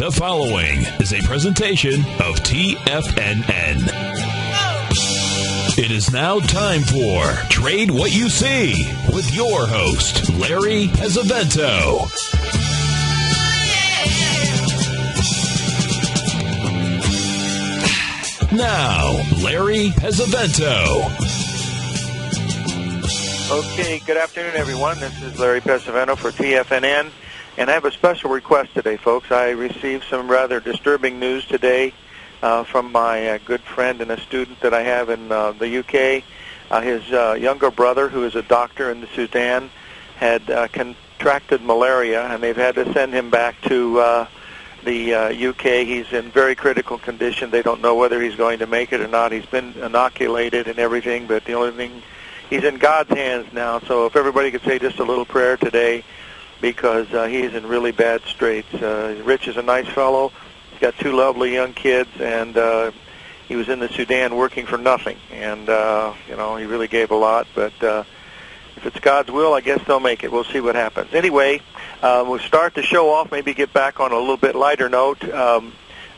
The following is a presentation of TFNN. It is now time for Trade What You See with your host, Larry Pesavento. Now, Larry Pesavento. Okay, good afternoon, everyone. This is Larry Pesavento for TFNN, and I have a special request today, folks. I received some rather disturbing news today from my good friend and a student that I have in the UK. His younger brother, who is a doctor in the Sudan, had contracted malaria, and they've had to send him back to the UK. He's in very critical condition. They don't know whether he's going to make it or not. He's been inoculated and everything, but the only thing, he's in God's hands now. So if everybody could say just a little prayer today, because he's in really bad straits. Rich is a nice fellow. He's got two lovely young kids, and he was in the Sudan working for nothing. And, you know, he really gave a lot. But if it's God's will, I guess they'll make it. We'll see what happens. Anyway, we'll start the show off, maybe get back on a little bit lighter note.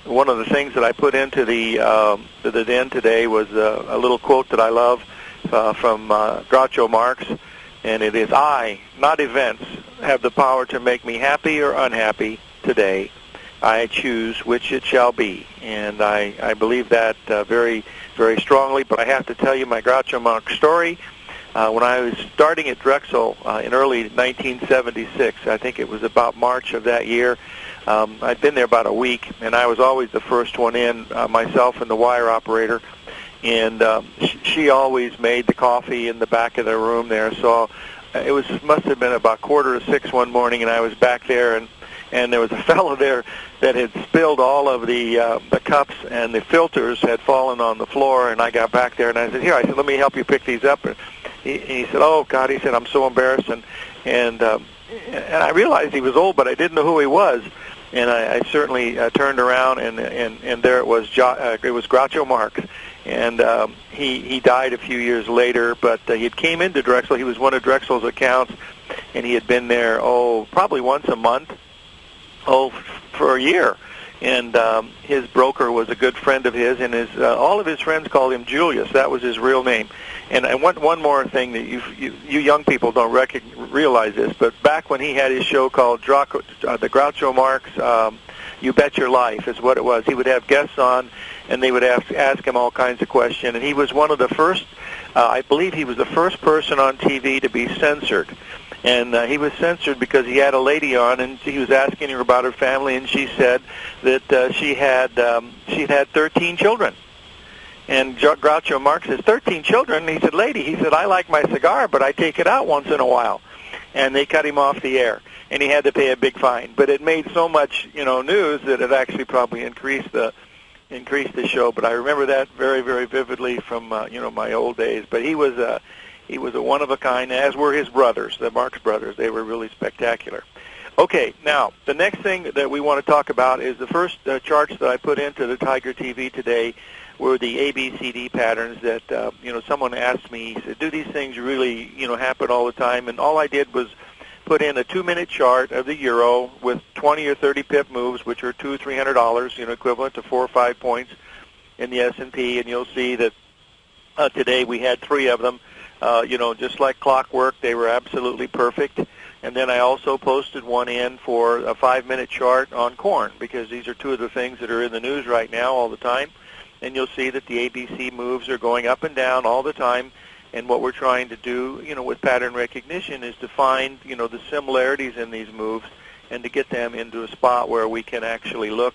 One of the things that I put into the den today was a little quote that I love from Groucho Marx, and it is, "I, not events, have the power to make me happy or unhappy today. I choose which it shall be." And I believe that very, very strongly, but I have to tell you my Groucho Marx story. When I was starting at Drexel in early 1976, I think it was about March of that year, I'd been there about a week, and I was always the first one in, myself and the wire operator. And she always made the coffee in the back of the room there. So it must have been about 5:45 one morning, and I was back there, and there was a fellow there that had spilled all of the cups, and the filters had fallen on the floor. And I got back there, and I said, "Here," I said, "let me help you pick these up." And he said, "Oh God," he said, "I'm so embarrassed." And I realized he was old, but I didn't know who he was. And I certainly turned around, and there it was. It was Groucho Marx. And he died a few years later, but he had came into Drexel. He was one of Drexel's accounts, and he had been there, probably once a month, for a year. And his broker was a good friend of his, and all of his friends called him Julius. That was his real name. And one more thing that you young people don't realize this, but back when he had his show called the Groucho Marx, You Bet Your Life is what it was. He would have guests on, and they would ask him all kinds of questions. And he was one of the first, I believe he was the first person on TV to be censored. And he was censored because he had a lady on, and he was asking her about her family, and she said that she'd had 13 children. And Groucho Marx says, 13 children? And he said, "Lady," he said, "I like my cigar, but I take it out once in a while." And they cut him off the air, and he had to pay a big fine. But it made so much, news that it actually probably increased the show. But I remember that very, very vividly from my old days. But he was a one of a kind, as were his brothers, the Marx brothers. They were really spectacular. Okay, now the next thing that we want to talk about is the first charts that I put into the Tiger TV today were the ABCD patterns that someone asked me. He said, "Do these things really happen all the time?" And all I did was put in a 2-minute chart of the euro with 20 or 30 pip moves, which are $200 or $300, equivalent to 4 or 5 points in the S&P, and you'll see that today we had 3 of them. Just like clockwork, they were absolutely perfect. And then I also posted one in for a 5-minute chart on corn, because these are 2 of the things that are in the news right now all the time. And you'll see that the ABC moves are going up and down all the time. And what we're trying to do, with pattern recognition is to find, the similarities in these moves and to get them into a spot where we can actually look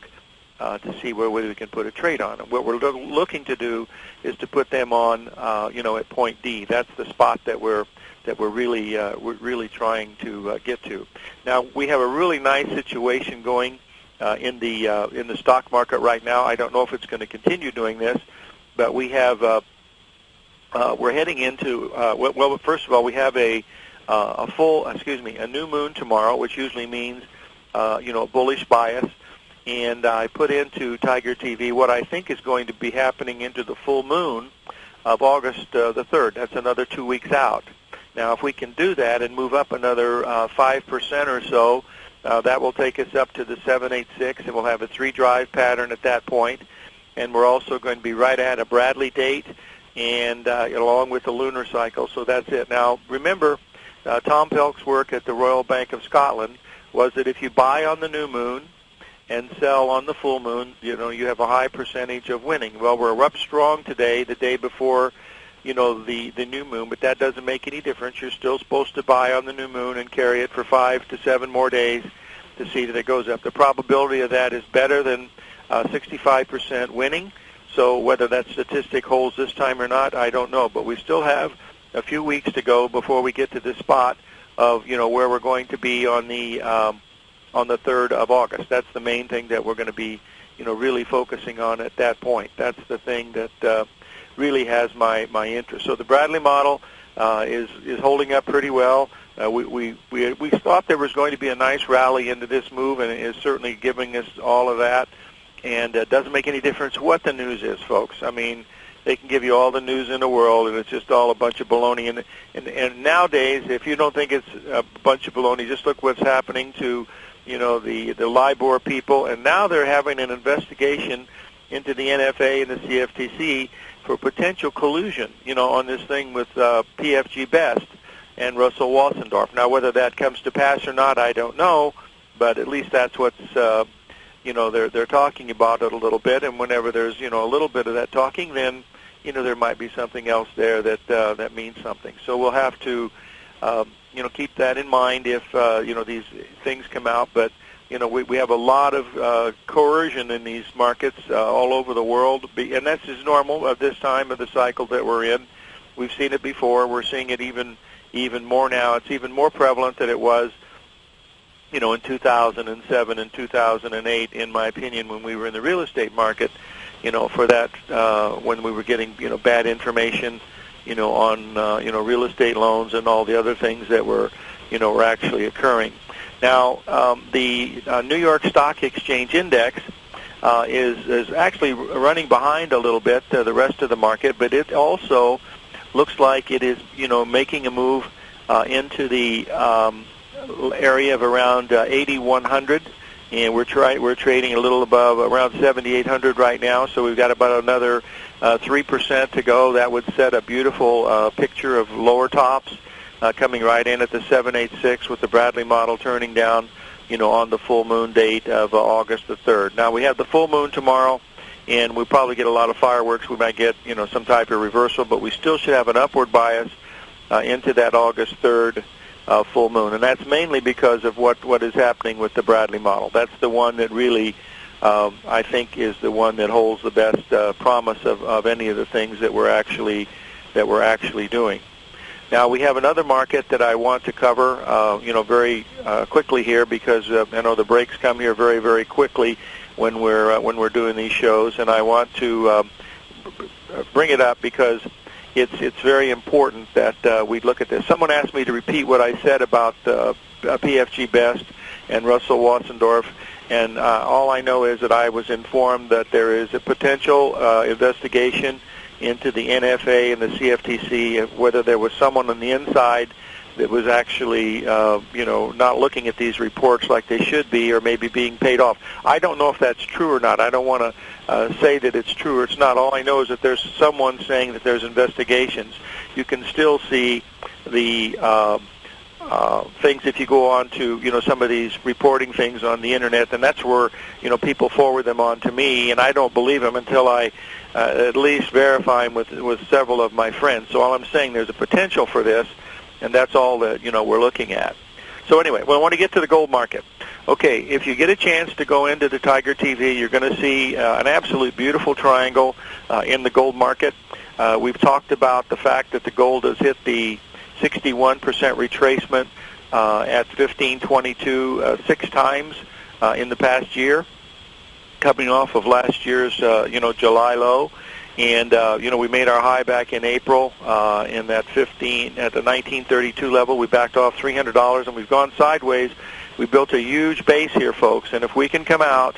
to see whether we can put a trade on them. What we're looking to do is to put them on, at point D. That's the spot that we're really trying to get to. Now we have a really nice situation going in the stock market right now. I don't know if it's going to continue doing this, but we have we're heading into well. First of all, we have a new moon tomorrow, which usually means a bullish bias. And I put into Tiger TV what I think is going to be happening into the full moon of August the 3rd. That's another 2 weeks out. Now, if we can do that and move up another 5% or so, That will take us up to the 786, and we'll have a 3-drive pattern at that point. And we're also going to be right at a Bradley date, and along with the lunar cycle. So that's it. Now, remember, Tom Pelk's work at the Royal Bank of Scotland was that if you buy on the new moon and sell on the full moon, you have a high percentage of winning. Well, we're up strong today, the day before, the new moon, but that doesn't make any difference. You're still supposed to buy on the new moon and carry it for 5 to 7 more days to see that it goes up. The probability of that is better than 65% winning. So whether that statistic holds this time or not, I don't know. But we still have a few weeks to go before we get to this spot of, where we're going to be on the 3rd of August. That's the main thing that we're going to be, really focusing on at that point. That's the thing that really has my interest. So the Bradley model is holding up pretty well. We thought there was going to be a nice rally into this move, and it is certainly giving us all of that. And it doesn't make any difference what the news is, folks. I mean, they can give you all the news in the world, and it's just all a bunch of baloney. And nowadays, if you don't think it's a bunch of baloney, just look what's happening to, the LIBOR people. And now they're having an investigation into the NFA and the CFTC for potential collusion, on this thing with PFG Best and Russell Wassendorf. Now, whether that comes to pass or not, I don't know, but at least that's what's they're talking about it a little bit, and whenever there's a little bit of that talking, then there might be something else there that means something. So we'll have to keep that in mind if these things come out. But we have a lot of coercion in these markets all over the world, and that's just normal at this time of the cycle that we're in. We've seen it before. We're seeing it even more now. It's even more prevalent than it was in 2007 and 2008, in my opinion, when we were in the real estate market, for that, when we were getting, bad information, on, real estate loans and all the other things that were actually occurring. Now, the New York Stock Exchange Index is actually running behind a little bit the rest of the market, but it also looks like it is, making a move into the area of around 8,100, and we're trading a little above around 7,800 right now. So we've got about another 3% to go. That would set a beautiful picture of lower tops coming right in at the 786 with the Bradley model turning down, on the full moon date of August the 3rd. Now we have the full moon tomorrow, and we'll probably get a lot of fireworks. We might get some type of reversal, but we still should have an upward bias into that August 3rd. Full moon, and that's mainly because of what is happening with the Bradley model. That's the one that really, I think, is the one that holds the best promise of any of the things that we're actually doing. Now we have another market that I want to cover, very quickly here, because I know the breaks come here very, very quickly when we're doing these shows, and I want to bring it up because it's very important that we look at this. Someone asked me to repeat what I said about PFG Best and Russell Wassendorf, and all I know is that I was informed that there is a potential investigation into the NFA and the CFTC, whether there was someone on the inside that was actually, not looking at these reports like they should be, or maybe being paid off. I don't know if that's true or not. I don't want to say that it's true or it's not. All I know is that there's someone saying that there's investigations. You can still see the things if you go on to, some of these reporting things on the Internet, and that's where, people forward them on to me, and I don't believe them until I at least verify them with several of my friends. So all I'm saying, there's a potential for this, and that's all that, we're looking at. So anyway, I want to get to the gold market. Okay, if you get a chance to go into the Tiger TV, you're going to see an absolute beautiful triangle in the gold market. We've talked about the fact that the gold has hit the 61% retracement at 1522 6 times in the past year, coming off of last year's, July low. And, we made our high back in April in that at the 1932 level. We backed off $300, and we've gone sideways. We built a huge base here, folks. And if we can come out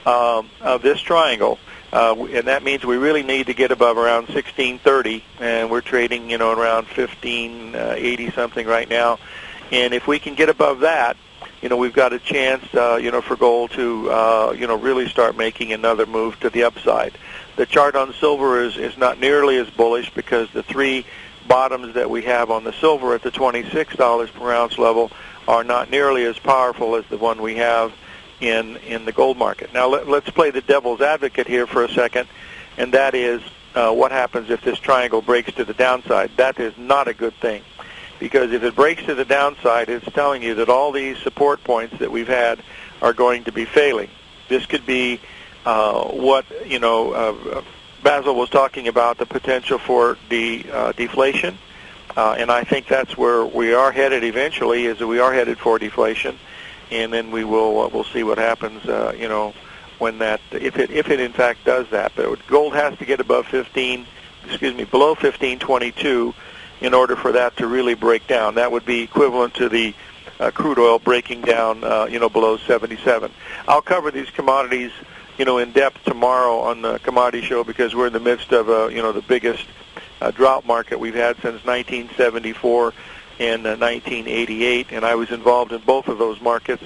of this triangle, and that means we really need to get above around 1630, and we're trading, around 1580 something right now. And if we can get above that, we've got a chance, for gold to, really start making another move to the upside. The chart on silver is not nearly as bullish because the three bottoms that we have on the silver at the $26 per ounce level are not nearly as powerful as the one we have in the gold market. Now let's play the devil's advocate here for a second, and that is what happens if this triangle breaks to the downside. That is not a good thing, because if it breaks to the downside, it's telling you that all these support points that we've had are going to be failing. This could be what Basil was talking about, the potential for deflation, and I think that's where we are headed eventually. Is that we are headed for deflation, and then we'll see what happens. When that, if it in fact does that. But gold has to get below 1522 in order for that to really break down. That would be equivalent to the crude oil breaking down, below 77. I'll cover these commodities, in depth tomorrow on the commodity show, because we're in the midst of, the biggest drought market we've had since 1974 and 1988, and I was involved in both of those markets,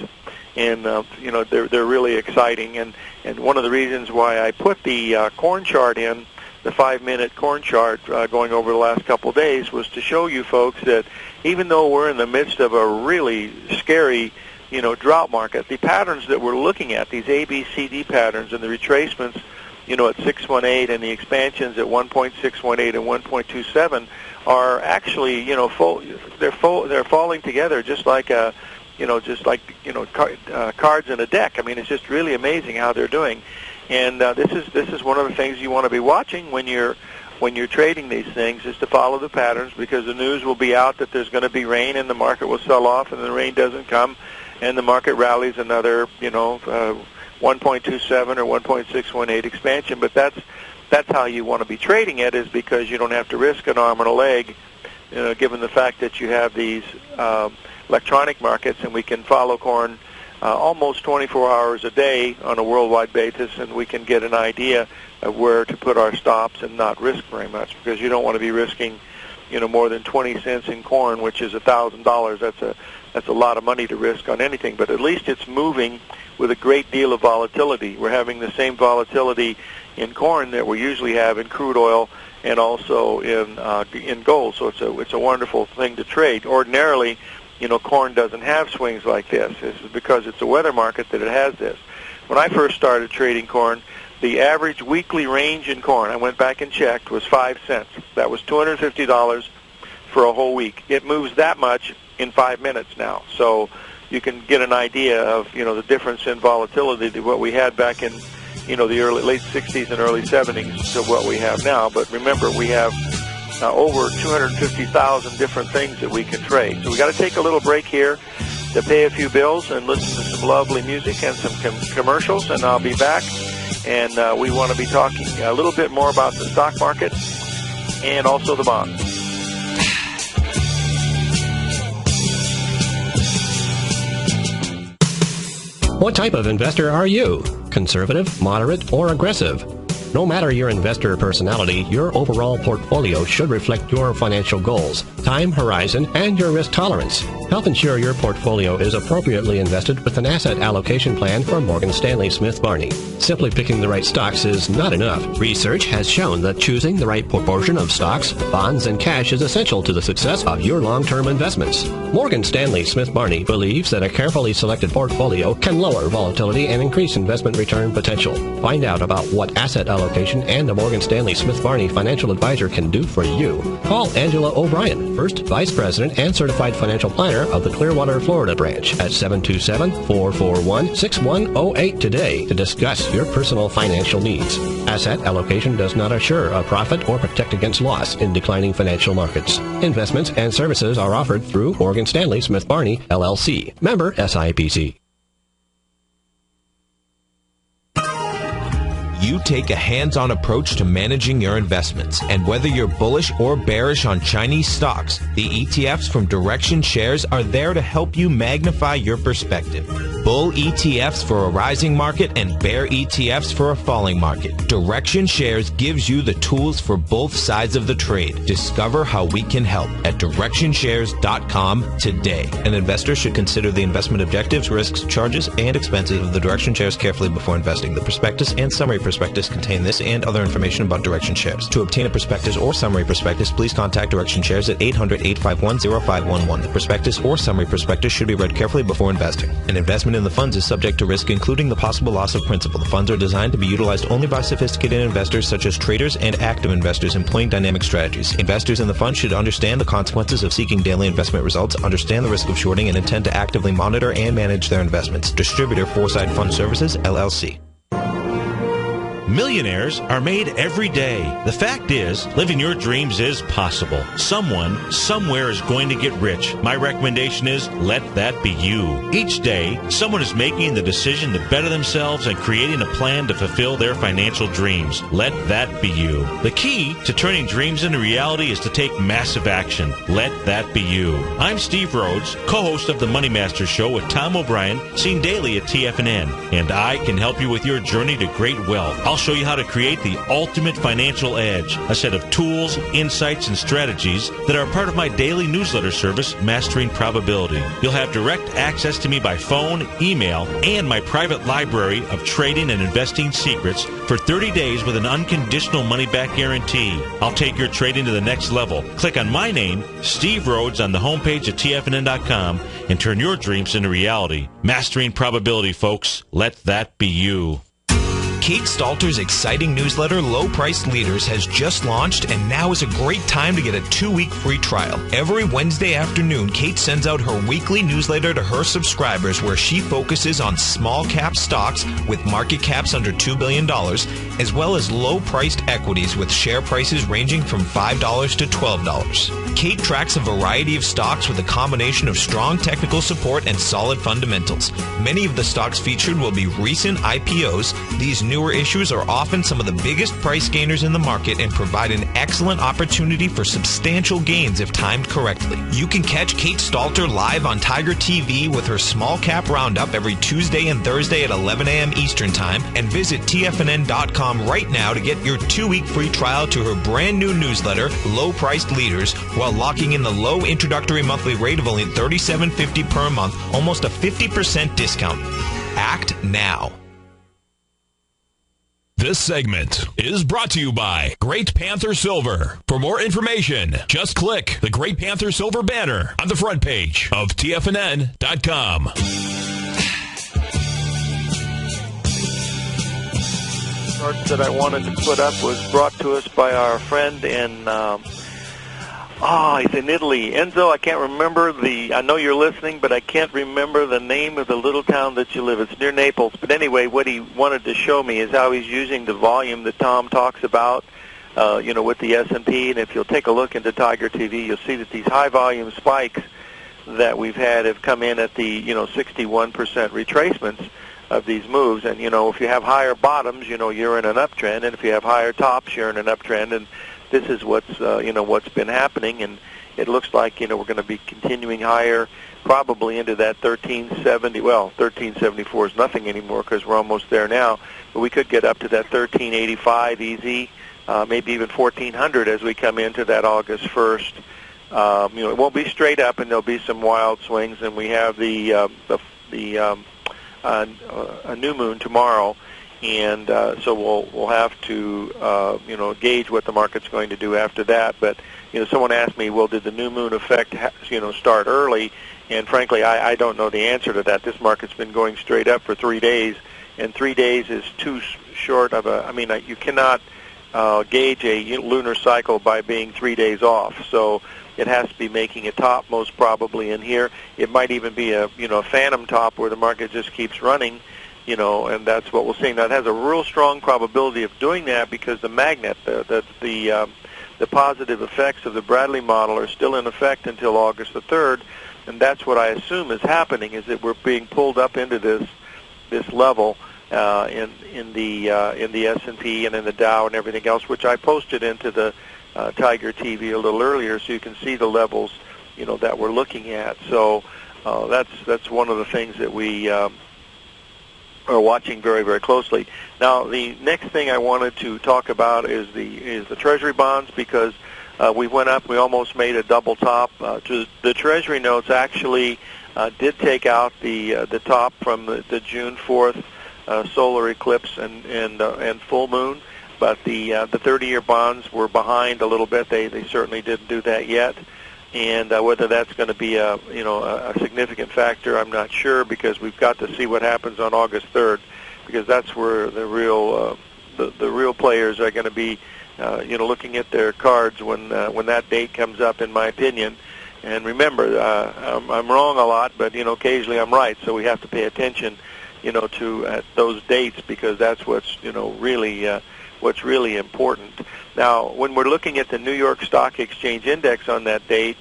and they're really exciting. And one of the reasons why I put the corn chart in, the 5-minute corn chart going over the last couple of days, was to show you folks that even though we're in the midst of a really scary drought market, the patterns that we're looking at, these ABCD patterns and the retracements, at 618 and the expansions at 1.618 and 1.27 are actually, they're falling together just like cards in a deck. I mean, it's just really amazing how they're doing. And this is one of the things you want to be watching when you're trading these things, is to follow the patterns, because the news will be out that there's going to be rain and the market will sell off, and the rain doesn't come, and the market rallies another, 1.27 or 1.618 expansion. But that's how you want to be trading it, is because you don't have to risk an arm and a leg, given the fact that you have these electronic markets, and we can follow corn almost 24 hours a day on a worldwide basis, and we can get an idea of where to put our stops and not risk very much, because you don't want to be risking, more than 20 cents in corn, which is $1,000. That's a lot of money to risk on anything, but at least it's moving with a great deal of volatility. We're having the same volatility in corn that we usually have in crude oil and also in gold. So it's a wonderful thing to trade. Ordinarily, corn doesn't have swings like this. This is because it's a weather market that it has this. When I first started trading corn, the average weekly range in corn, I went back and checked, was 5 cents. That was $250 for a whole week. It moves that much in 5 minutes now. So you can get an idea of, the difference in volatility to what we had back in, the late 60s and early 70s to what we have now. But remember, we have over 250,000 different things that we can trade. So we got to take a little break here to pay a few bills and listen to some lovely music and some commercials, and I'll be back. And we want to be talking a little bit more about the stock market and also the bonds. What type of investor are you? Conservative, moderate, or aggressive? No matter your investor personality, your overall portfolio should reflect your financial goals, time horizon, and your risk tolerance. Help ensure your portfolio is appropriately invested with an asset allocation plan from Morgan Stanley Smith Barney. Simply picking the right stocks is not enough. Research has shown that choosing the right proportion of stocks, bonds, and cash is essential to the success of your long-term investments. Morgan Stanley Smith Barney believes that a carefully selected portfolio can lower volatility and increase investment return potential. Find out about what asset allocation and the Morgan Stanley Smith Barney financial advisor can do for you. Call Angela O'Brien, First Vice President and Certified Financial Planner of the Clearwater, Florida branch at 727-441-6108 today to discuss your personal financial needs. Asset allocation does not assure a profit or protect against loss in declining financial markets. Investments and services are offered through Morgan Stanley Smith Barney, LLC. Member SIPC. you take a hands-on approach to managing your investments. And whether you're bullish or bearish on Chinese stocks, the ETFs from Direction Shares are there to help you magnify your perspective. Bull ETFs for a rising market and bear ETFs for a falling market. Direction Shares gives you the tools for both sides of the trade. Discover how we can help at DirectionShares.com today. An investor should consider the investment objectives, risks, charges, and expenses of the Direction Shares carefully before investing. The prospectus and summary prospectus contain this and other information about Direction Shares. To obtain a prospectus or summary prospectus, please contact Direction Shares at 800-851-0511. The prospectus or summary prospectus should be read carefully before investing. An investment in the funds is subject to risk, including the possible loss of principal. The funds are designed to be utilized only by sophisticated investors such as traders and active investors employing dynamic strategies. Investors in the fund should understand the consequences of seeking daily investment results, understand the risk of shorting, and intend to actively monitor and manage their investments. Distributor Foresight Fund Services, LLC. Millionaires are made every day. The fact is, living your dreams is possible. Someone, somewhere is going to get rich. My recommendation is, let that be you. Each day, someone is making the decision to better themselves and creating a plan to fulfill their financial dreams. Let that be you. The key to turning dreams into reality is to take massive action. Let that be you. I'm Steve Rhodes, co-host of the Money Master Show with Tom O'Brien, seen daily at TFNN, and I can help you with your journey to great wealth. I'll show you how to create the ultimate financial edge, a set of tools, insights, and strategies that are part of my daily newsletter service, Mastering Probability. You'll have direct access to me by phone, email, and my private library of trading and investing secrets for 30 days with an unconditional money-back guarantee. I'll take your trading to the next level. Click on my name, Steve Rhodes, on the homepage at TFNN.com and turn your dreams into reality. Mastering Probability, folks. Let that be you. Kate Stalter's exciting newsletter, Low Priced Leaders, has just launched, and now is a great time to get a 2-week free trial. Every Wednesday afternoon, Kate sends out her weekly newsletter to her subscribers where she focuses on small cap stocks with market caps under $2 billion, as well as low-priced equities with share prices ranging from $5 to $12. Kate tracks a variety of stocks with a combination of strong technical support and solid fundamentals. Many of the stocks featured will be recent IPOs. These newer issues are often some of the biggest price gainers in the market and provide an excellent opportunity for substantial gains if timed correctly. You can catch Kate Stalter live on Tiger TV with her small cap roundup every Tuesday and Thursday at 11 a.m. Eastern Time, and visit TFNN.com right now to get your 2-week free trial to her brand new newsletter, Low Priced Leaders, while locking in the low introductory monthly rate of only $37.50 per month, almost a 50% discount. Act now. This segment is brought to you by Great Panther Silver. For more information, just click the Great Panther Silver banner on the front page of TFNN.com. Chart that I wanted to put up was brought to us by our friend in he's in Italy. Enzo, I can't remember I know you're listening, but I can't remember the name of the little town that you live. It's near Naples. But anyway, what he wanted to show me is how he's using the volume that Tom talks about, with the S&P. And if you'll take a look into Tiger TV, you'll see that these high volume spikes that we've had have come in at the, 61% retracements of these moves. And, if you have higher bottoms, you're in an uptrend. And if you have higher tops, you're in an uptrend. And this is what's been happening, and it looks like, we're going to be continuing higher, probably into that 1370. Well, 1374 is nothing anymore because we're almost there now, but we could get up to that 1385 easy, maybe even 1400 as we come into that August 1st. It won't be straight up, and there'll be some wild swings, and we have a new moon tomorrow. And so we'll have to gauge what the market's going to do after that. But someone asked me, well, did the new moon effect start early? And frankly, I don't know the answer to that. This market's been going straight up for 3 days, and 3 days is too short of you cannot gauge a lunar cycle by being 3 days off. So it has to be making a top most probably in here. It might even be a phantom top where the market just keeps running. And that's what we'll see. Now, it has a real strong probability of doing that because the magnet, the positive effects of the Bradley model are still in effect until August the 3rd, and that's what I assume is happening, is that we're being pulled up into this level in the S&P and in the Dow and everything else, which I posted into the Tiger TV a little earlier, so you can see the levels, that we're looking at. So that's one of the things that we are watching very, very closely. Now, the next thing I wanted to talk about is the Treasury bonds, because we went up. We almost made a double top. The Treasury notes actually did take out the top from the June 4th solar eclipse and full moon, but the 30-year bonds were behind a little bit. They certainly didn't do that yet, and whether that's going to be a significant factor, I'm not sure, because we've got to see what happens on August 3rd, because that's where the real players are going to be looking at their cards when that date comes up, in my opinion. And remember, I'm wrong a lot, but occasionally I'm right, so we have to pay attention to those dates, because that's what's really important. Now, when we're looking at the New York Stock Exchange Index on that date,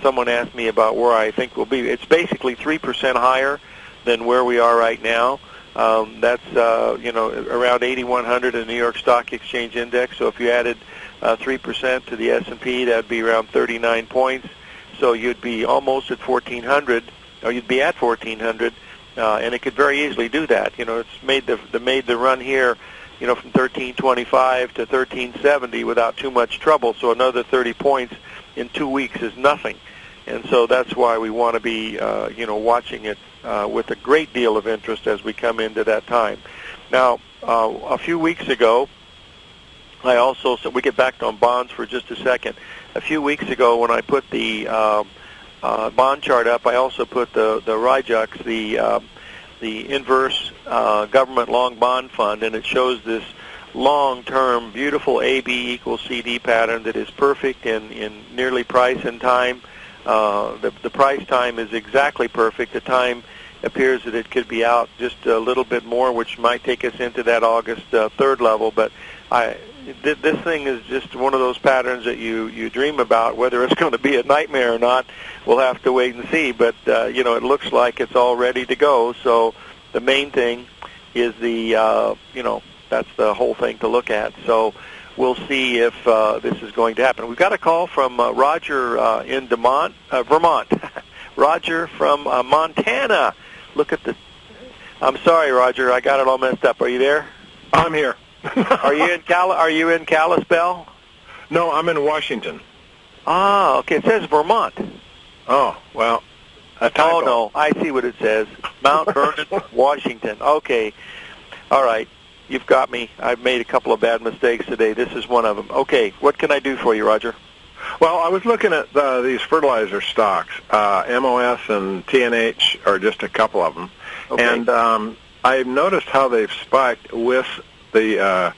someone asked me about where I think we'll be. It's basically 3% higher than where we are right now. That's around 8,100 in the New York Stock Exchange Index. So if you added 3% to the S&P, that'd be around 39 points. So you'd be almost at 1,400, or you'd be at 1,400. And it could very easily do that. It's made the run here, from 1325 to 1370 without too much trouble. So another 30 points in 2 weeks is nothing. And so that's why we want to be, watching it with a great deal of interest as we come into that time. Now, a few weeks ago, so we get back on bonds for just a second. A few weeks ago, when I put the bond chart up, I also put the RIJUX, the inverse government long bond fund, and it shows this long-term, beautiful AB equals CD pattern that is perfect in nearly price and time. The price time is exactly perfect. The time appears that it could be out just a little bit more, which might take us into that August 3rd level. But this thing is just one of those patterns that you dream about. Whether it's going to be a nightmare or not, we'll have to wait and see. But it looks like it's all ready to go. So the main thing is that's the whole thing to look at. So we'll see if this is going to happen. We've got a call from Roger in Vermont. Roger from Montana. Look at I'm sorry, Roger. I got it all messed up. Are you there? I'm here. Are you in Kalispell? No, I'm in Washington. Ah, okay. It says Vermont. Oh, well, a typo. Oh, no. I see what it says. Mount Vernon, Washington. Okay. All right. You've got me. I've made a couple of bad mistakes today. This is one of them. Okay. What can I do for you, Roger? Well, I was looking at these fertilizer stocks. MOS and TNH are just a couple of them. Okay. And I've noticed how they've spiked with the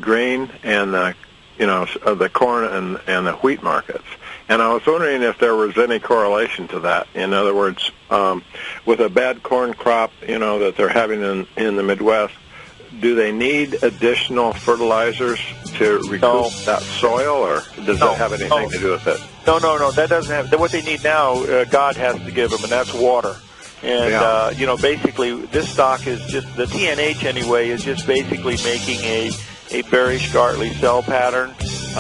grain and the corn and the wheat markets. And I was wondering if there was any correlation to that. In other words, with a bad corn crop, that they're having in the Midwest, do they need additional fertilizers to recoup that soil, or does that have anything to do with it? No. That doesn't have. What they need now, God has to give them, and that's water. And basically, this stock is just the TNH anyway is just basically making a bearish Gartley sell pattern. It's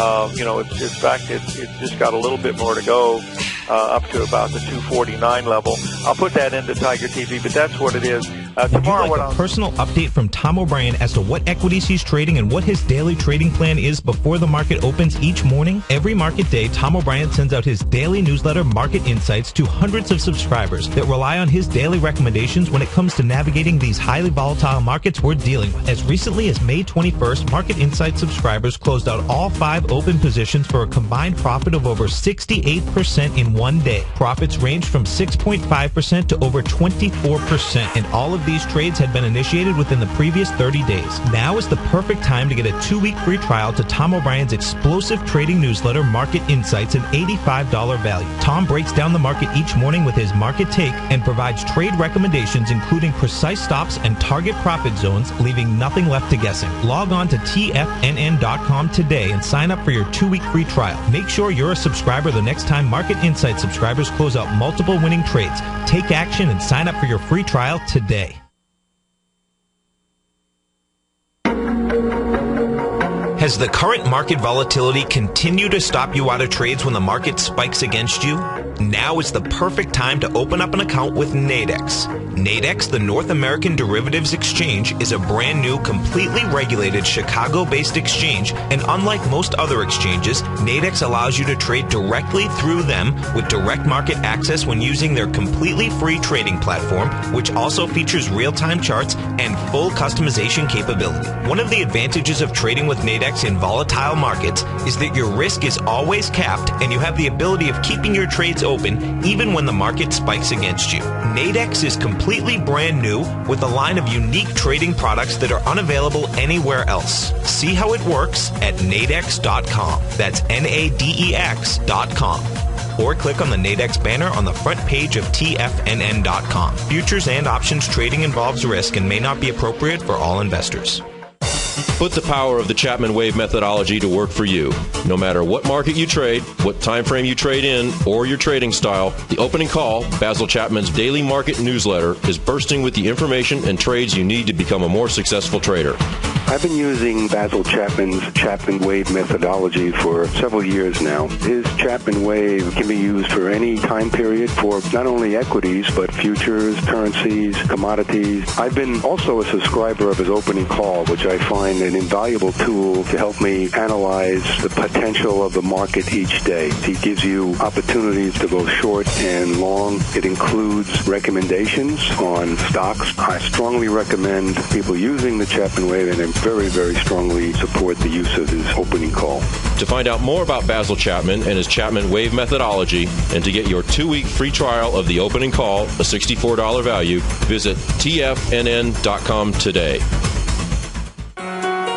just got a little bit more to go up to about the 249 level. I'll put that into Tiger TV, but that's what it is. Tomorrow, would you like a personal update from Tom O'Brien as to what equities he's trading and what his daily trading plan is before the market opens each morning? Every market day, Tom O'Brien sends out his daily newsletter, Market Insights, to hundreds of subscribers that rely on his daily recommendations when it comes to navigating these highly volatile markets we're dealing with. As recently as May 21st, Market Insights subscribers closed out all 5 open positions for a combined profit of over 68% in one day. Profits ranged from 6.5% to over 24%, and all of these trades had been initiated within the previous 30 days. Now is the perfect time to get a 2-week free trial to Tom O'Brien's explosive trading newsletter, Market Insights, an $85 value. Tom breaks down the market each morning with his market take and provides trade recommendations, including precise stops and target profit zones, leaving nothing left to guessing. Log on to TFNN.com today and sign up for your 2-week free trial. Make sure you're a subscriber the next time Market Insights subscribers close out multiple winning trades. Take action and sign up for your free trial today. Has the current market volatility continued to stop you out of trades when the market spikes against you? Now is the perfect time to open up an account with Nadex. Nadex, the North American Derivatives Exchange, is a brand new, completely regulated Chicago-based exchange, and unlike most other exchanges, Nadex allows you to trade directly through them with direct market access when using their completely free trading platform, which also features real-time charts and full customization capability. One of the advantages of trading with Nadex in volatile markets is that your risk is always capped and you have the ability of keeping your trades open even when the market spikes against you. Nadex is completely brand new with a line of unique trading products that are unavailable anywhere else. See how it works at nadex.com. That's NADEX.com. Or click on the Nadex banner on the front page of TFNN.com. Futures and options trading involves risk and may not be appropriate for all investors. Put the power of the Chapman Wave methodology to work for you. No matter what market you trade, what time frame you trade in, or your trading style, the Opening Call, Basil Chapman's daily market newsletter, is bursting with the information and trades you need to become a more successful trader. I've been using Basil Chapman's Chapman Wave methodology for several years now. His Chapman Wave can be used for any time period for not only equities, but futures, currencies, commodities. I've been also a subscriber of his Opening Call, which I find an invaluable tool to help me analyze the potential of the market each day. He gives you opportunities to go short and long. It includes recommendations on stocks. I strongly recommend people using the Chapman Wave, and I very, very strongly support the use of his Opening Call. To find out more about Basil Chapman and his Chapman Wave methodology, and to get your 2-week free trial of the Opening Call, a $64 value, visit TFNN.com today.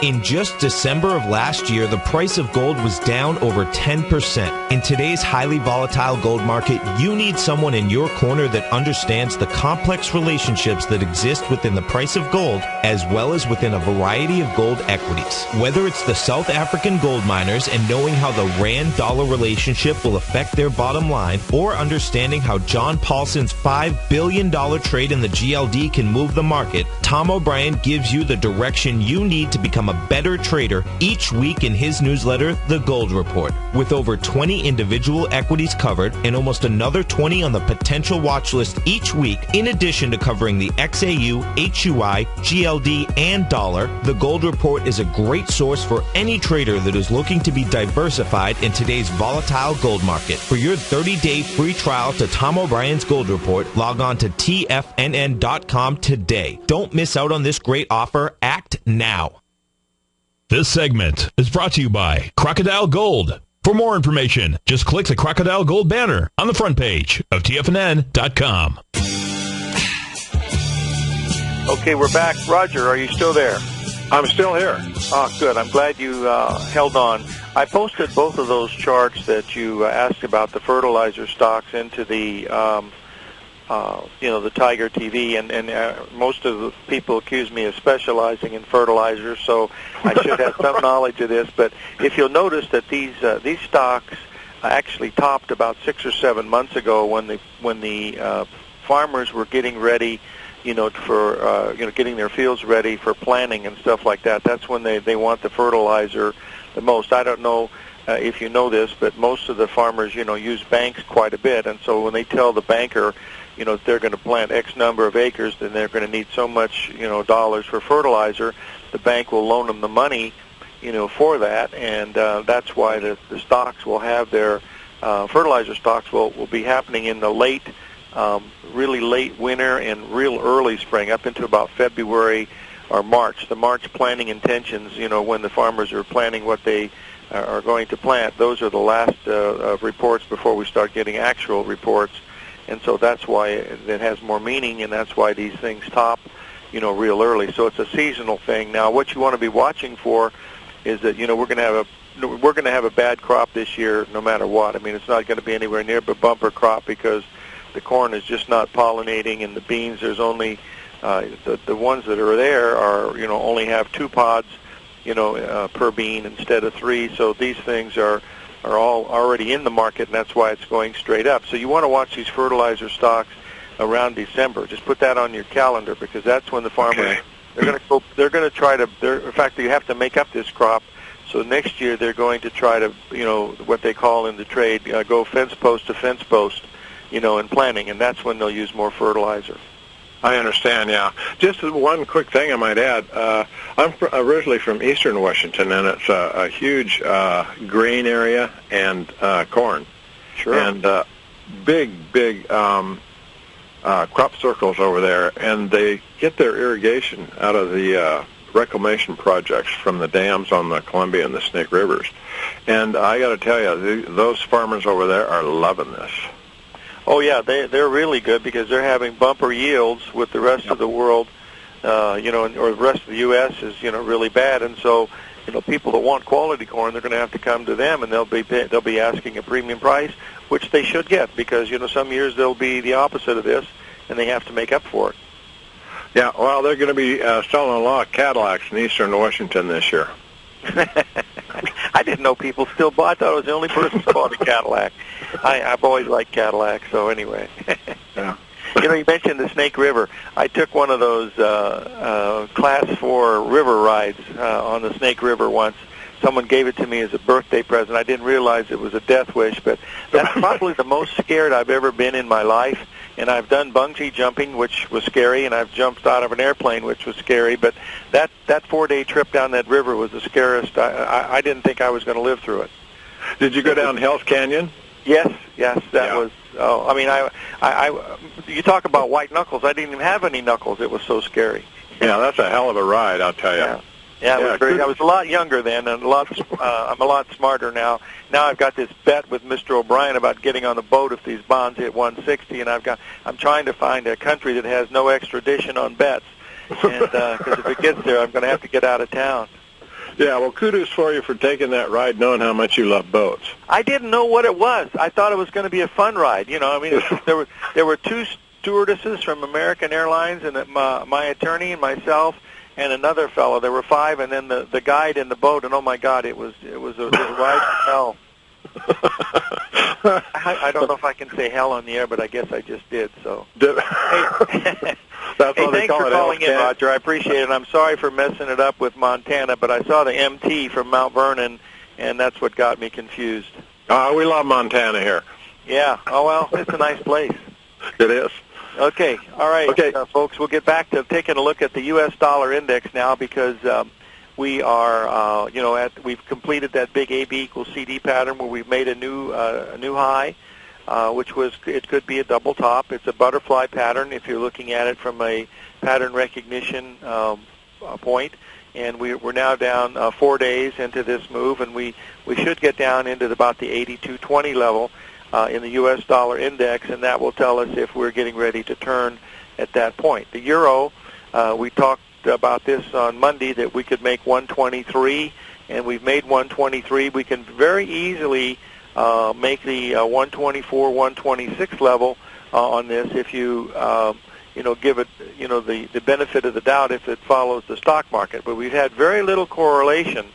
In just December of last year, the price of gold was down over 10%. In today's highly volatile gold market, you need someone in your corner that understands the complex relationships that exist within the price of gold, as well as within a variety of gold equities. Whether it's the South African gold miners and knowing how the Rand-dollar relationship will affect their bottom line, or understanding how John Paulson's $5 billion trade in the GLD can move the market, Tom O'Brien gives you the direction you need to become a better trader each week in his newsletter, The Gold Report. With over 20 individual equities covered and almost another 20 on the potential watch list each week, in addition to covering the XAU, HUI, GLD, and dollar, The Gold Report is a great source for any trader that is looking to be diversified in today's volatile gold market. For your 30-day free trial to Tom O'Brien's Gold Report, log on to TFNN.com today. Don't miss out on this great offer. Act now. This segment is brought to you by Crocodile Gold. For more information, just click the Crocodile Gold banner on the front page of TFNN.com. Okay, we're back. Roger, are you still there? I'm still here. Oh, good. I'm glad you held on. I posted both of those charts that you asked about, the fertilizer stocks, into the the Tiger TV, and most of the people accuse me of specializing in fertilizers, so I should have some knowledge of this. But if you'll notice that these stocks actually topped about 6 or 7 months ago when the farmers were getting ready, for getting their fields ready for planting and stuff like that. That's when they want the fertilizer the most. I don't know if you know this, but most of the farmers use banks quite a bit, and so when they tell the banker if they're going to plant X number of acres, then they're going to need so much, dollars for fertilizer. The bank will loan them the money, for that, and that's why the stocks will have their fertilizer stocks will be happening in the really late winter and real early spring, up into about February or March. The March planting intentions, when the farmers are planning what they are going to plant, those are the last reports before we start getting actual reports. And so that's why it has more meaning, and that's why these things top, real early. So it's a seasonal thing. Now, what you want to be watching for is that we're going to have a bad crop this year, no matter what. I mean, it's not going to be anywhere near a bumper crop because the corn is just not pollinating, and the beans, there's only the ones that are there are only have 2 pods, per bean instead of 3. So these things are all already in the market, and that's why it's going straight up. So you want to watch these fertilizer stocks around December. Just put that on your calendar, because that's when the farmers they're going to try to. In fact, you have to make up this crop So next year they're going to try to, what they call in the trade, go fence post to fence post, in planting, and that's when they'll use more fertilizer. I understand, yeah. Just one quick thing I might add. I'm originally from eastern Washington, and it's a huge grain area and corn. Sure. And big crop circles over there, and they get their irrigation out of the reclamation projects from the dams on the Columbia and the Snake Rivers. And I got to tell you, those farmers over there are loving this. Oh yeah, they're really good because they're having bumper yields with the rest of the world, or the rest of the U.S. is really bad, and so people that want quality corn, they're going to have to come to them, and they'll be asking a premium price, which they should get because some years they'll be the opposite of this, and they have to make up for it. Yeah, well, they're going to be selling a lot of Cadillacs in eastern Washington this year. I didn't know people still bought. I thought I was the only person who bought a Cadillac. I've always liked Cadillacs, so anyway. Yeah. You mentioned the Snake River. I took one of those Class 4 river rides on the Snake River once. Someone gave it to me as a birthday present. I didn't realize it was a death wish, but that's probably the most scared I've ever been in my life. And I've done bungee jumping, which was scary, and I've jumped out of an airplane, which was scary. But that 4-day trip down that river was the scariest. I didn't think I was going to live through it. Did you go down Hell's Canyon? Yes, that was. Oh, I mean, I you talk about white knuckles. I didn't even have any knuckles. It was so scary. Yeah, that's a hell of a ride, I'll tell you. Yeah, it was very. I was a lot younger then, and I'm a lot smarter now. Now I've got this bet with Mr. O'Brien about getting on the boat if these bonds hit 160, and I'm trying to find a country that has no extradition on bets, and because if it gets there, I'm going to have to get out of town. Yeah, well, kudos for you for taking that ride, knowing how much you love boats. I didn't know what it was. I thought it was going to be a fun ride. There were two stewardesses from American Airlines, and my attorney and myself. And another fellow. There were 5, and then the guide in the boat. And oh my God, it was a ride to hell. I don't know if I can say hell on the air, but I guess I just did. So. Hey, thanks for calling in, Roger. I appreciate it. I'm sorry for messing it up with Montana, but I saw the MT from Mount Vernon, and that's what got me confused. We love Montana here. Yeah. Oh well, it's a nice place. It is. Okay, all right, okay. Folks, we'll get back to taking a look at the U.S. dollar index now because we are, we've completed that big AB equals CD pattern where we've made a new high, which it could be a double top. It's a butterfly pattern if you're looking at it from a pattern recognition point, and we're now down 4 days into this move, and we should get down into about the 82.20 level. In the U.S. dollar index, and that will tell us if we're getting ready to turn at that point. The euro, we talked about this on Monday, that we could make 123, and we've made 123. We can very easily make the 124, 126 level on this if you, give it, the benefit of the doubt if it follows the stock market. But we've had very little correlation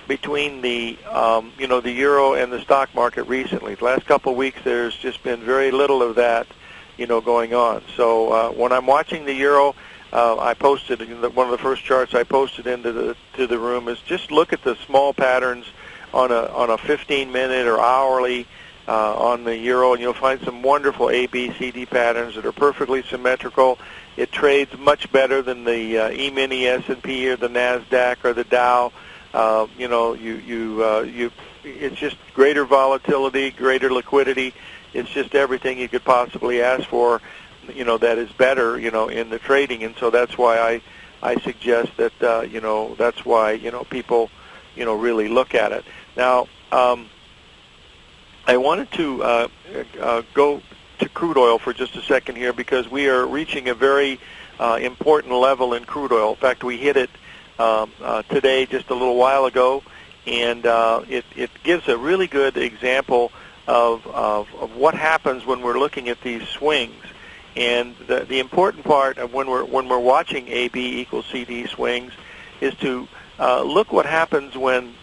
between the the euro and the stock market recently. The last couple of weeks, there's just been very little of that, going on. So when I'm watching the euro, I posted one of the first charts I posted into the room is just look at the small patterns on a 15-minute or hourly on the euro, and you'll find some wonderful ABCD patterns that are perfectly symmetrical. It trades much better than the E-mini S&P or the NASDAQ or the Dow. It's just greater volatility, greater liquidity. It's just everything you could possibly ask for, that is better, in the trading. And so that's why I suggest that, that's why, people, really look at it. Now, I wanted to go to crude oil for just a second here because we are reaching a very important level in crude oil. In fact, we hit it today just a little while ago, and it gives a really good example of what happens when we're looking at these swings. And the important part of when we're watching AB equals CD swings is to look what happens when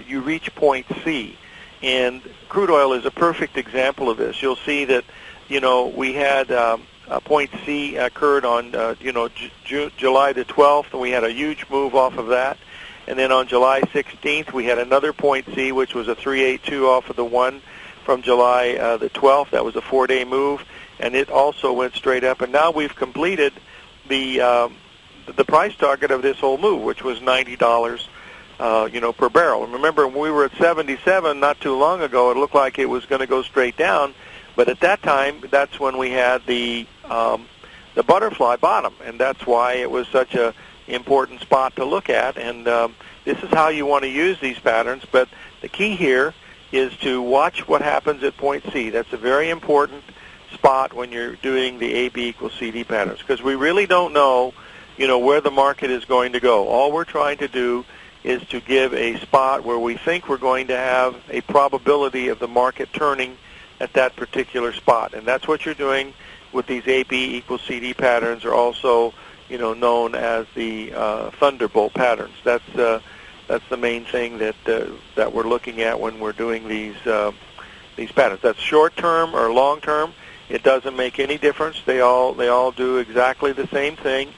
you reach point C. And crude oil is a perfect example of this. You'll see that we had point C occurred on July the 12th, and we had a huge move off of that. And then on July 16th, we had another point C, which was a 382 off of the one from July the 12th. That was a 4-day move, and it also went straight up. And now we've completed the price target of this whole move, which was $90, per barrel. And remember, when we were at 77 not too long ago, it looked like it was going to go straight down. But at that time, that's when we had the butterfly bottom, and that's why it was such a important spot to look at. And this is how you want to use these patterns. But the key here is to watch what happens at point C. That's a very important spot when you're doing the AB equals CD patterns, because we really don't know, where the market is going to go. All we're trying to do is to give a spot where we think we're going to have a probability of the market turning at that particular spot. And that's what you're doing with these AB equals CD patterns, are also, known as the Thunderbolt patterns. That's the main thing that we're looking at when we're doing these patterns. That's short term or long term. It doesn't make any difference. They all do exactly the same thing.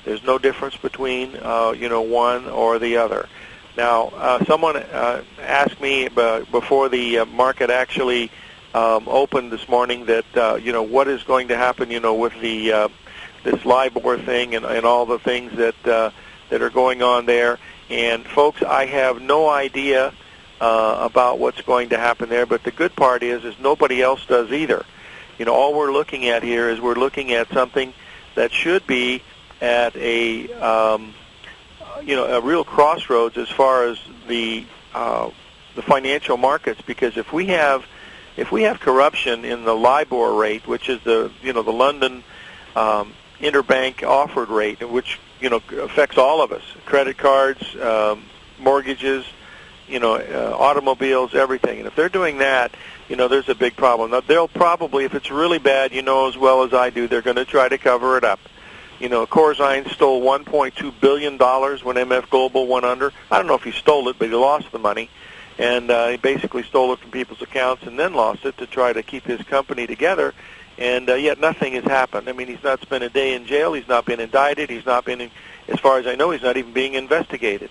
There's no difference between one or the other. Now, someone asked me before the market actually opened this morning that what is going to happen with the this LIBOR thing and all the things that are going on there. And folks, I have no idea about what's going to happen there. But the good part is nobody else does either. All we're looking at here is we're looking at something that should be at a real crossroads as far as the financial markets, because if we have corruption in the LIBOR rate, which is the London interbank offered rate, which affects all of us, credit cards, mortgages, automobiles, everything. And if they're doing that, there's a big problem. Now, they'll probably, if it's really bad, as well as I do, they're going to try to cover it up. Corzine stole $1.2 billion when MF Global went under. I don't know if he stole it, but he lost the money. And he basically stole it from people's accounts and then lost it to try to keep his company together. And yet nothing has happened. I mean, he's not spent a day in jail. He's not been indicted. He's not been, as far as I know, he's not even being investigated.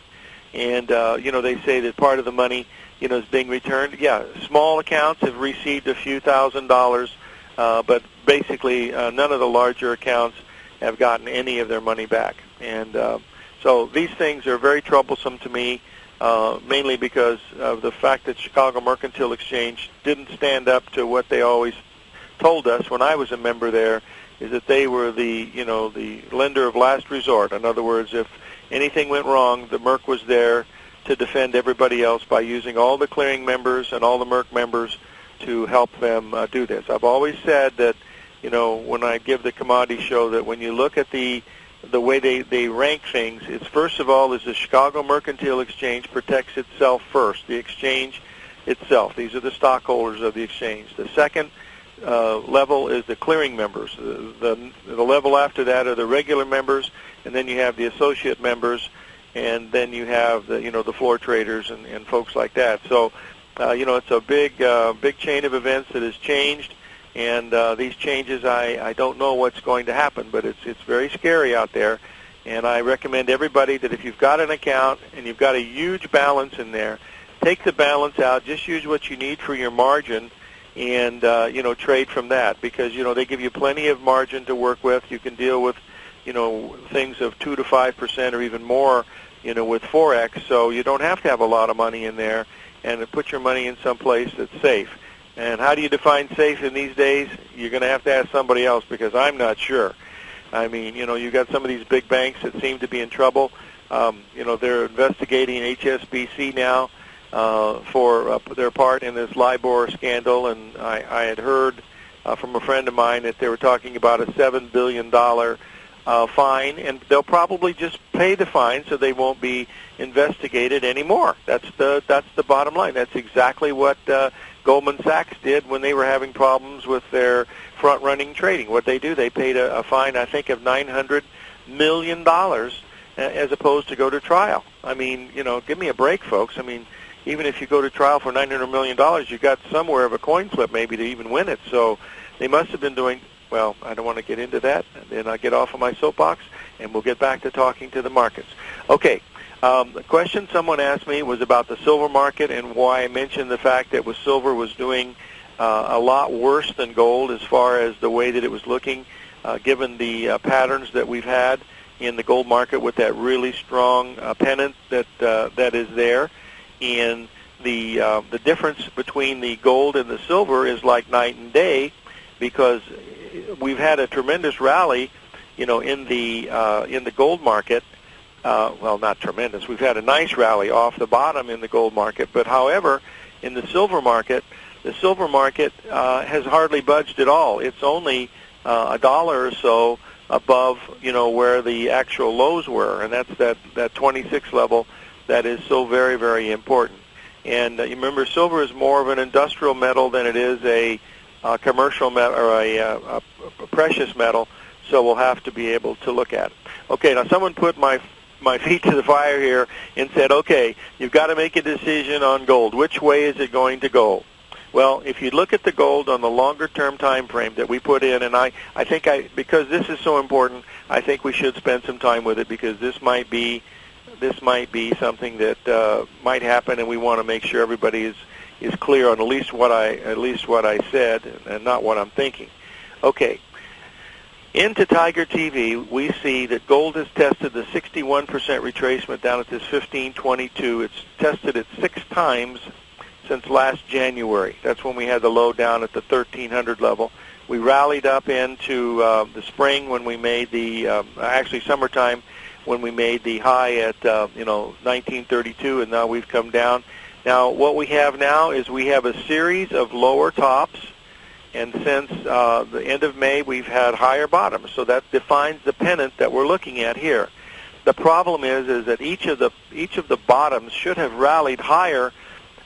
And, they say that part of the money, is being returned. Yeah, small accounts have received a few $1,000s, but basically none of the larger accounts have gotten any of their money back. And so these things are very troublesome to me, mainly because of the fact that Chicago Mercantile Exchange didn't stand up to what they always told us when I was a member there, is that they were the lender of last resort. In other words, if anything went wrong, the Merc was there to defend everybody else by using all the clearing members and all the Merc members to help them do this. I've always said that, when I give the commodity show, that when you look at the way they rank things, it's first of all is the Chicago Mercantile Exchange protects itself first, the exchange itself. These are the stockholders of the exchange. The second level is the clearing members. The level after that are the regular members, and then you have the associate members, and then you have the floor traders and folks like that. So it's a big chain of events that has changed. And these changes, I don't know what's going to happen, but it's very scary out there. And I recommend everybody that if you've got an account and you've got a huge balance in there, take the balance out, just use what you need for your margin, and trade from that, because they give you plenty of margin to work with. You can deal with things of 2 to 5% or even more with Forex, so you don't have to have a lot of money in there, and put your money in some place that's safe. And how do you define safe in these days? You're going to have to ask somebody else, because I'm not sure. I mean, you've got some of these big banks that seem to be in trouble. They're investigating HSBC now for their part in this LIBOR scandal, and I had heard from a friend of mine that they were talking about a $7 billion fine, and they'll probably just pay the fine so they won't be investigated anymore. That's the bottom line. That's exactly what Goldman Sachs did when they were having problems with their front-running trading. What they do, they paid a fine, I think, of $900 million as opposed to go to trial. I mean, give me a break, folks. I mean, even if you go to trial for $900 million, you got somewhere of a coin flip maybe to even win it. So they must have been doing, well, I don't want to get into that. Then I'll get off of my soapbox, and we'll get back to talking to the markets. Okay, The question someone asked me was about the silver market and why I mentioned the fact that silver was doing a lot worse than gold as far as the way that it was looking, given the patterns that we've had in the gold market with that really strong pennant that is there. And the difference between the gold and the silver is like night and day, because we've had a tremendous rally, in the gold market. Well, not tremendous. We've had a nice rally off the bottom in the gold market, but however, in the silver market has hardly budged at all. It's only $1 or so above, where the actual lows were, and that's that 26 level that is so very, very important. And you remember, silver is more of an industrial metal than it is a commercial metal or a precious metal, so we'll have to be able to look at it. Okay, now someone put my feet to the fire here and said, okay, you've got to make a decision on gold. Which way is it going to go? Well, if you look at the gold on the longer-term time frame that we put in, and I think because this is so important, I think we should spend some time with it, because this might be something that might happen, and we want to make sure everybody is clear on at least what I said and not what I'm thinking. Okay. Into Tiger TV, we see that gold has tested the 61% retracement down at this 1522. It's tested it 6 times since last January. That's when we had the low down at the 1300 level. We rallied up into the spring when we made the summertime when we made the high at 1932, and now we've come down. Now what we have now is we have a series of lower tops, and since the end of May we've had higher bottoms. So that defines the pennant that we're looking at here. The problem is that each of the bottoms should have rallied higher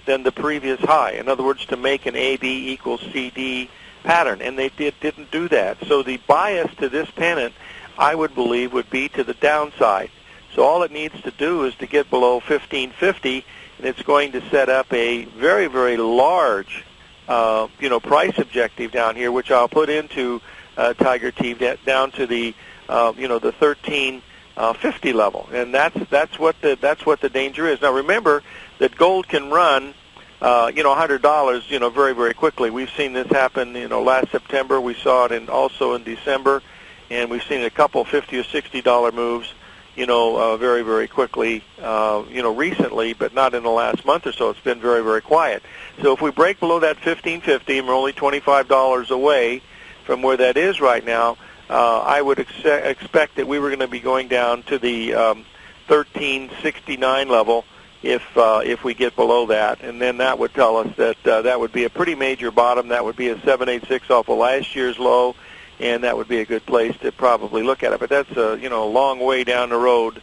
than the previous high. In other words, to make an AB equals CD pattern, and they didn't do that. So the bias to this pennant, I would believe, would be to the downside. So all it needs to do is to get below 1550, and it's going to set up a very, very large price objective down here, which I'll put into Tiger TV down to the the 1350 level, and that's what the danger is. Now remember that gold can run $100 very, very quickly. We've seen this happen last September. We saw it also in December, and we've seen a couple $50 or $60 moves very, very quickly recently, but not in the last month or so. It's been very, very quiet. So if we break below that 1550, and we're only $25 away from where that is right now, I would expect that we were going to be going down to the 1369 level if we get below that, and then that would tell us that that would be a pretty major bottom. That would be a 786 off of last year's low, and that would be a good place to probably look at it. But that's a long way down the road,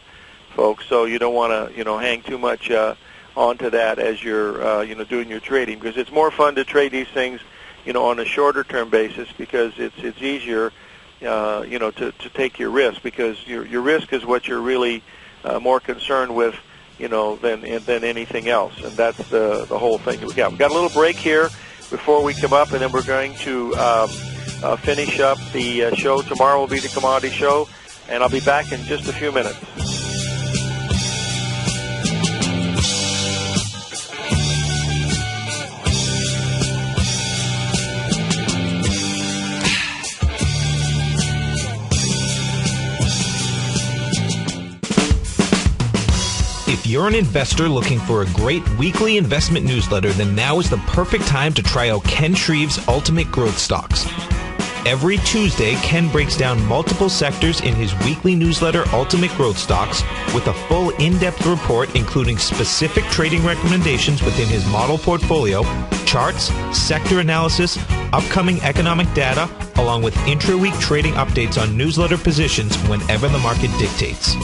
folks. So you don't want to hang too much onto that as you're doing your trading, because it's more fun to trade these things on a shorter term basis, because it's easier to take your risk, because your risk is what you're really more concerned with than anything else, and that's the whole thing that we got. We've got a little break here before we come up, and then we're going to finish up the show. Tomorrow will be the commodity show, and I'll be back in just a few minutes. If you're an investor looking for a great weekly investment newsletter, then now is the perfect time to try out Ken Shreve's Ultimate Growth Stocks. Every Tuesday, Ken breaks down multiple sectors in his weekly newsletter, Ultimate Growth Stocks, with a full in-depth report including specific trading recommendations within his model portfolio, charts, sector analysis, upcoming economic data, along with intra-week trading updates on newsletter positions whenever the market dictates.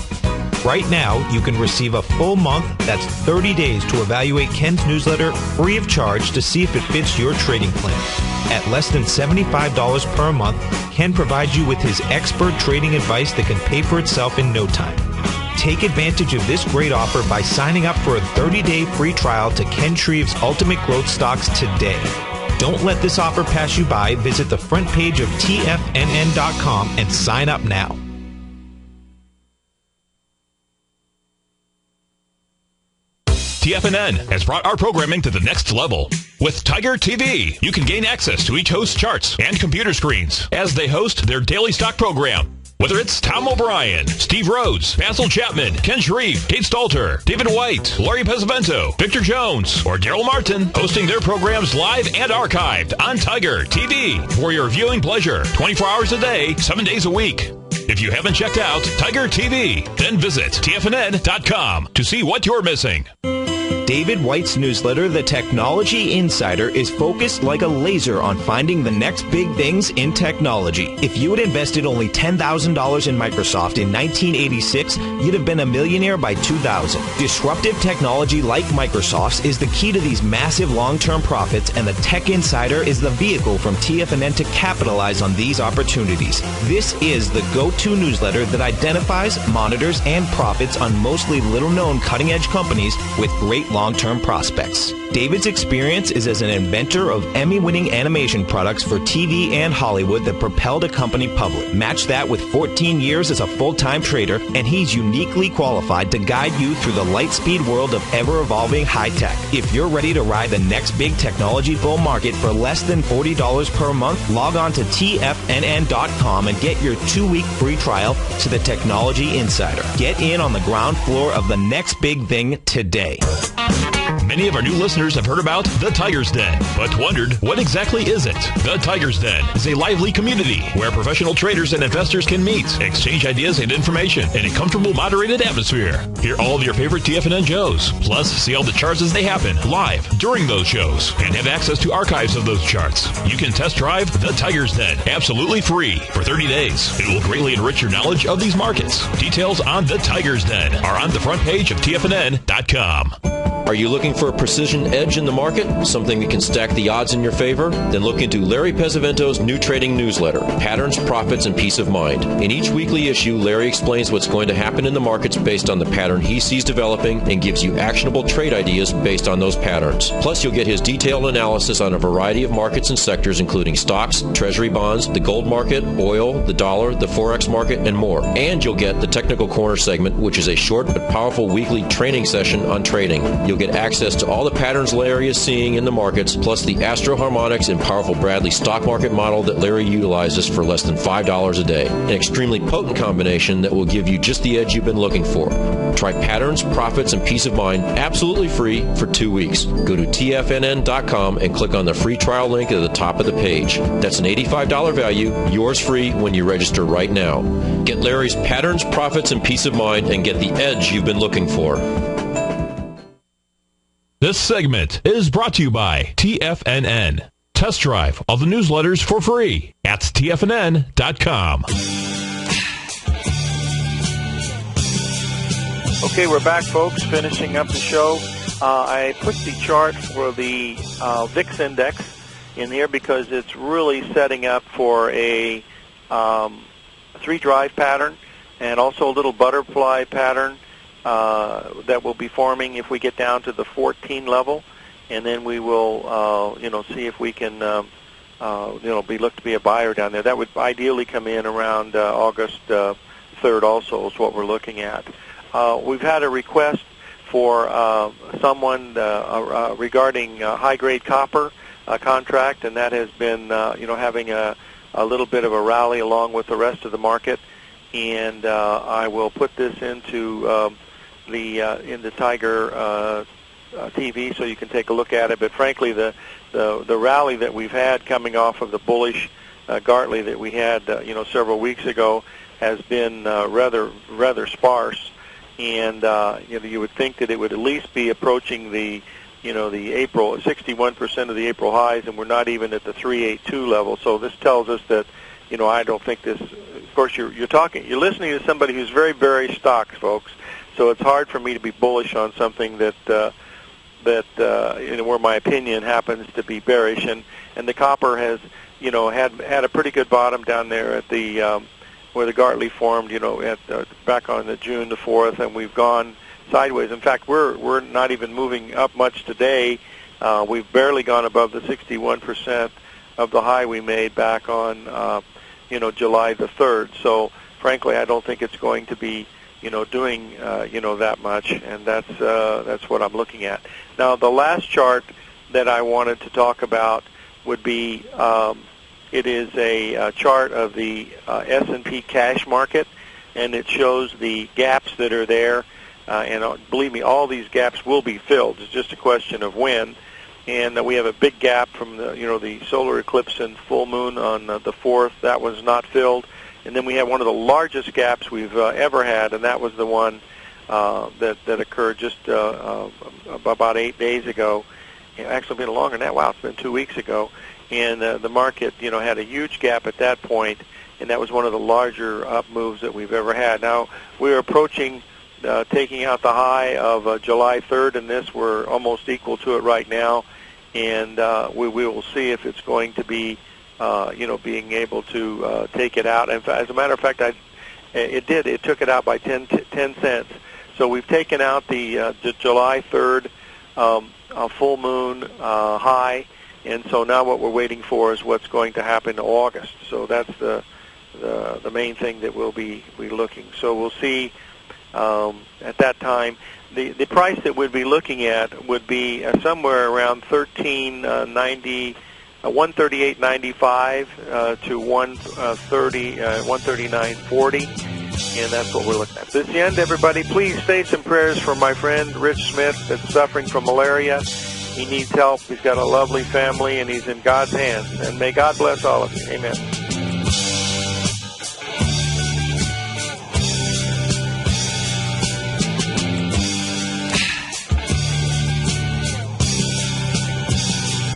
Right now, you can receive a full month, that's 30 days, to evaluate Ken's newsletter free of charge to see if it fits your trading plan. At less than $75 per month, Ken provides you with his expert trading advice that can pay for itself in no time. Take advantage of this great offer by signing up for a 30-day free trial to Ken Shreve's Ultimate Growth Stocks today. Don't let this offer pass you by. Visit the front page of TFNN.com and sign up now. TFNN has brought our programming to the next level. With Tiger TV, you can gain access to each host's charts and computer screens as they host their daily stock program. Whether it's Tom O'Brien, Steve Rhodes, Basil Chapman, Ken Shreve, Kate Stalter, David White, Larry Pesavento, Victor Jones, or Daryl Martin, hosting their programs live and archived on Tiger TV for your viewing pleasure, 24 hours a day, 7 days a week. If you haven't checked out Tiger TV, then visit TFNN.com to see what you're missing. David White's newsletter, The Technology Insider, is focused like a laser on finding the next big things in technology. If you had invested only $10,000 in Microsoft in 1986, you'd have been a millionaire by 2000. Disruptive technology like Microsoft's is the key to these massive long-term profits, and the Tech Insider is the vehicle from TFNN to capitalize on these opportunities. This is the go-to newsletter that identifies, monitors, and profits on mostly little-known cutting-edge companies with great long-term prospects. David's experience is as an inventor of Emmy-winning animation products for TV and Hollywood that propelled a company public. Match that with 14 years as a full-time trader, and he's uniquely qualified to guide you through the light-speed world of ever-evolving high-tech. If you're ready to ride the next big technology bull market for less than $40 per month, log on to TFNN.com and get your 2-week free trial to the Technology Insider. Get in on the ground floor of the next big thing today. Many of our new listeners have heard about the Tiger's Den, but wondered, what exactly is it? The Tiger's Den is a lively community where professional traders and investors can meet, exchange ideas and information in a comfortable, moderated atmosphere. Hear all of your favorite TFNN shows, plus see all the charts as they happen live during those shows, and have access to archives of those charts. You can test drive the Tiger's Den absolutely free for 30 days. It will greatly enrich your knowledge of these markets. Details on the Tiger's Den are on the front page of TFNN.com. Are you looking for a precision edge in the market? Something that can stack the odds in your favor? Then look into Larry Pesavento's new trading newsletter, Patterns, Profits, and Peace of Mind. In each weekly issue, Larry explains what's going to happen in the markets based on the pattern he sees developing and gives you actionable trade ideas based on those patterns. Plus, you'll get his detailed analysis on a variety of markets and sectors, including stocks, treasury bonds, the gold market, oil, the dollar, the forex market, and more. And you'll get the Technical Corner segment, which is a short but powerful weekly training session on trading. You'll get access to all the patterns Larry is seeing in the markets, plus the Astro Harmonics and powerful Bradley stock market model that Larry utilizes for less than $5 a day. An extremely potent combination that will give you just the edge you've been looking for. Try Patterns, Profits, and Peace of Mind absolutely free for 2 weeks. Go to TFNN.com and click on the free trial link at the top of the page. That's an $85 value, yours free when you register right now. Get Larry's Patterns, Profits, and Peace of Mind and get the edge you've been looking for. This segment is brought to you by TFNN. Test drive all the newsletters for free at TFNN.com. Okay, we're back, folks, finishing up the show. I put the chart for the VIX index in here because it's really setting up for a 3-drive pattern and also a little butterfly pattern that will be forming if we get down to the 14 level, and then we will, see if we can, be looked to be a buyer down there. That would ideally come in around August 3rd. Also, is what we're looking at. We've had a request for someone regarding high-grade copper contract, and that has been, having a little bit of a rally along with the rest of the market. And I will put this into in the Tiger TV so you can take a look at it. But frankly, the rally that we've had coming off of the bullish Gartley that we had several weeks ago has been rather sparse. And you would think that it would at least be approaching the April 61% of the April highs, and we're not even at the 382 level. So this tells us that I don't think this. Of course, you're listening to somebody who's very bearish stocks, folks. So it's hard for me to be bullish on something that where my opinion happens to be bearish. And the copper has had a pretty good bottom down there at the where the Gartley formed, back on the June the 4th, and we've gone sideways. In fact, we're not even moving up much today. We've barely gone above the 61% of the high we made back on July the 3rd. So frankly, I don't think it's going to be doing that much, and that's what I'm looking at. Now, the last chart that I wanted to talk about would be it is a chart of the S&P cash market, and it shows the gaps that are there. And believe me, all these gaps will be filled. It's just a question of when. And we have a big gap from the solar eclipse and full moon on the 4th. That was not filled. And then we have one of the largest gaps we've ever had, and that was the one that occurred just about 8 days ago. Actually, been longer than that. Wow, it's been 2 weeks ago. And the market, had a huge gap at that point, and that was one of the larger up moves that we've ever had. Now, we're approaching taking out the high of July 3rd, and we're almost equal to it right now. And we will see if it's going to be, being able to take it out. And as a matter of fact, it did. It took it out by 10 cents. So we've taken out the July 3rd full moon high, and so now what we're waiting for is what's going to happen in August. So that's the main thing that we'll be looking. So we'll see at that time. The price that we'd be looking at would be somewhere around 138.95 to 139.40, and that's what we're looking at. This is the end, everybody. Please say some prayers for my friend Rich Smith that's suffering from malaria. He needs help. He's got a lovely family, and he's in God's hands. And may God bless all of you. Amen.